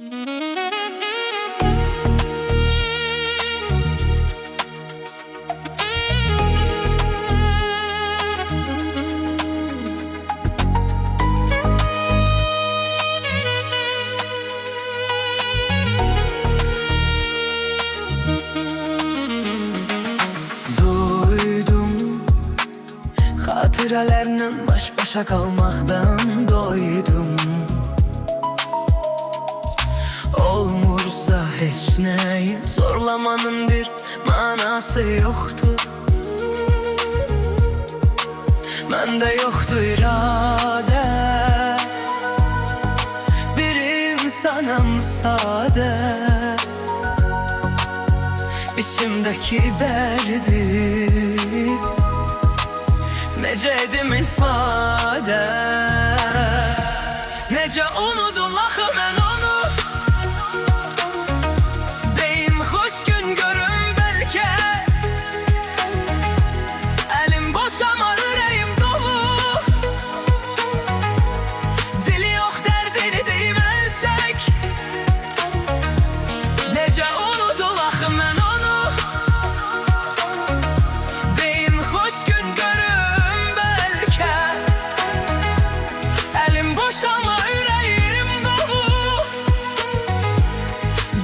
Hatıralarla baş başa kalmaktan doydum. Olmursa heç neyi zorlamanın bir manası yoktur. Məndə yoktu irade, bir insanım sade. İçimdeki derdi necə edim ifadə, necə unudum axı mən onu. Deyin xoş gün görüm bəlkə, əlim boş amma ürəyim dolu. Dili yox dərdini deyim əlçək, necə unudum axı mən onu. Deyin xoş gün görüm bəlkə, əlim boş amma ürəyim dolu.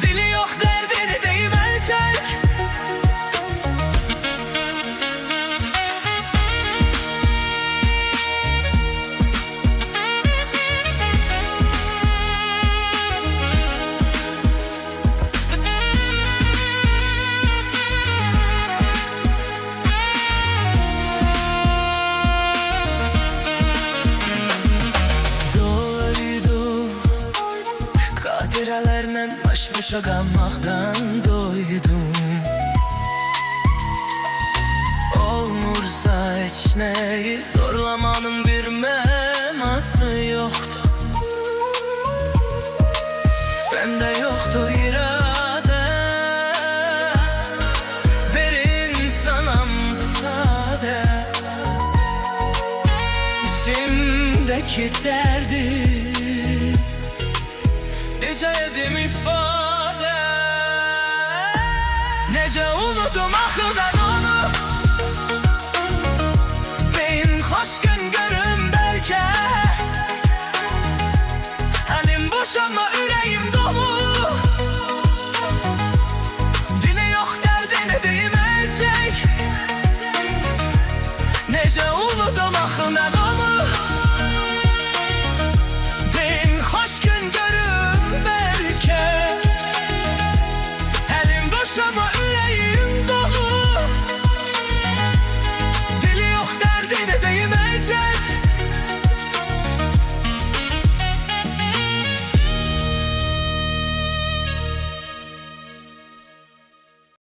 Dili yox dərdini deyim əlçək. Hatıralarla baş başa kalmaktan doydum. Olmursa heç neyi zorlamanın bir mənası yoktu. Bende yoktu irade, bir insanım sade. İçimdeki derdi necə edim ifadə, necə unudum axı mən onu. Deyin xoş gün görüm bəlkə, əlim boş amma